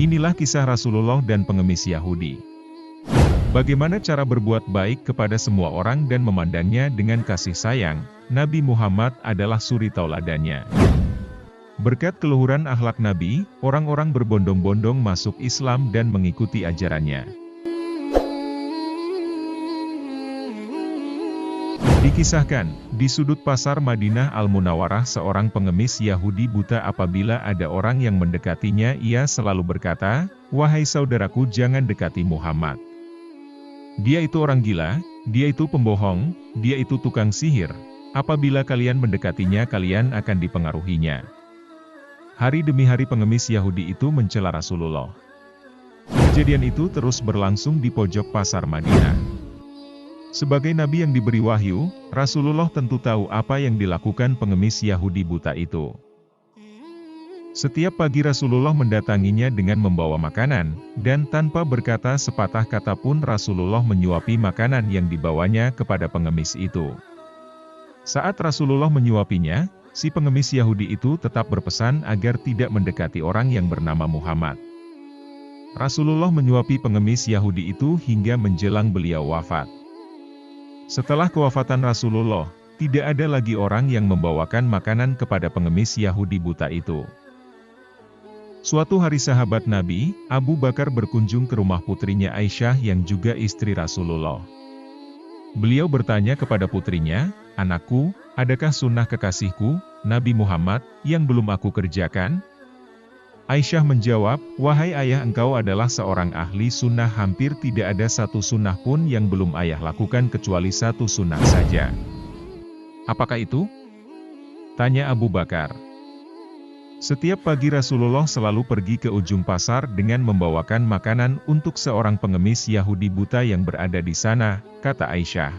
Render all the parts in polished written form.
Inilah kisah Rasulullah dan pengemis Yahudi. Bagaimana cara berbuat baik kepada semua orang dan memandangnya dengan kasih sayang, Nabi Muhammad adalah suri tauladannya. Berkat keluhuran akhlak Nabi, orang-orang berbondong-bondong masuk Islam dan mengikuti ajarannya. Dikisahkan, di sudut pasar Madinah Al-Munawwarah seorang pengemis Yahudi buta apabila ada orang yang mendekatinya ia selalu berkata, "Wahai saudaraku jangan dekati Muhammad. Dia itu orang gila, dia itu pembohong, dia itu tukang sihir. Apabila kalian mendekatinya kalian akan dipengaruhinya." Hari demi hari pengemis Yahudi itu mencela Rasulullah. Kejadian itu terus berlangsung di pojok pasar Madinah. Sebagai nabi yang diberi wahyu, Rasulullah tentu tahu apa yang dilakukan pengemis Yahudi buta itu. Setiap pagi Rasulullah mendatanginya dengan membawa makanan, dan tanpa berkata sepatah kata pun Rasulullah menyuapi makanan yang dibawanya kepada pengemis itu. Saat Rasulullah menyuapinya, si pengemis Yahudi itu tetap berpesan agar tidak mendekati orang yang bernama Muhammad. Rasulullah menyuapi pengemis Yahudi itu hingga menjelang beliau wafat. Setelah kewafatan Rasulullah, tidak ada lagi orang yang membawakan makanan kepada pengemis Yahudi buta itu. Suatu hari sahabat Nabi, Abu Bakar berkunjung ke rumah putrinya Aisyah yang juga istri Rasulullah. Beliau bertanya kepada putrinya, "Anakku, adakah sunnah kekasihku, Nabi Muhammad, yang belum aku kerjakan?" Aisyah menjawab, "Wahai ayah engkau adalah seorang ahli sunnah hampir tidak ada satu sunnah pun yang belum ayah lakukan kecuali satu sunnah saja." "Apakah itu?" tanya Abu Bakar. Setiap pagi Rasulullah selalu pergi ke ujung pasar dengan membawakan makanan untuk seorang pengemis Yahudi buta yang berada di sana, kata Aisyah.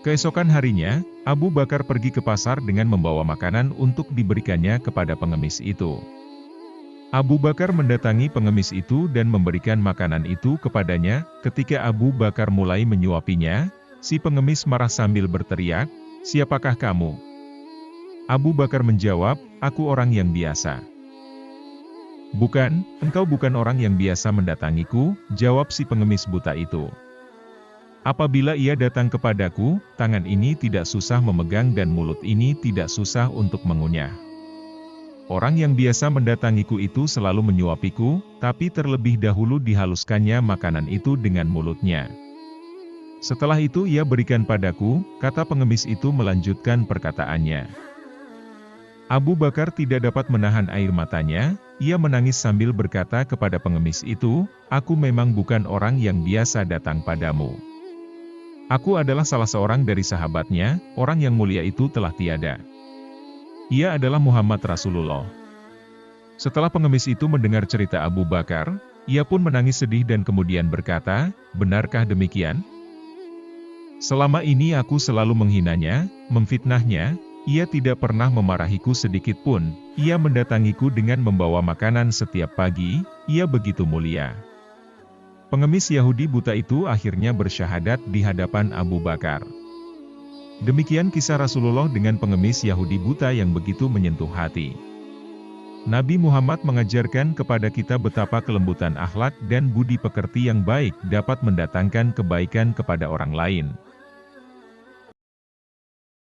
Keesokan harinya, Abu Bakar pergi ke pasar dengan membawa makanan untuk diberikannya kepada pengemis itu. Abu Bakar mendatangi pengemis itu dan memberikan makanan itu kepadanya. Ketika Abu Bakar mulai menyuapinya, si pengemis marah sambil berteriak, "Siapakah kamu?" Abu Bakar menjawab, "Aku orang yang biasa." "Bukan, engkau bukan orang yang biasa mendatangiku," jawab si pengemis buta itu. "Apabila ia datang kepadaku, tangan ini tidak susah memegang dan mulut ini tidak susah untuk mengunyah. Orang yang biasa mendatangiku itu selalu menyuapiku, tapi terlebih dahulu dihaluskannya makanan itu dengan mulutnya. Setelah itu ia berikan padaku," kata pengemis itu melanjutkan perkataannya. Abu Bakar tidak dapat menahan air matanya, ia menangis sambil berkata kepada pengemis itu, "Aku memang bukan orang yang biasa datang padamu. Aku adalah salah seorang dari sahabatnya, orang yang mulia itu telah tiada. Ia adalah Muhammad Rasulullah." Setelah pengemis itu mendengar cerita Abu Bakar, ia pun menangis sedih dan kemudian berkata, "Benarkah demikian? Selama ini aku selalu menghinanya, memfitnahnya, ia tidak pernah memarahiku sedikit pun, ia mendatangiku dengan membawa makanan setiap pagi, ia begitu mulia." Pengemis Yahudi buta itu akhirnya bersyahadat di hadapan Abu Bakar. Demikian kisah Rasulullah dengan pengemis Yahudi buta yang begitu menyentuh hati. Nabi Muhammad mengajarkan kepada kita betapa kelembutan akhlak dan budi pekerti yang baik dapat mendatangkan kebaikan kepada orang lain.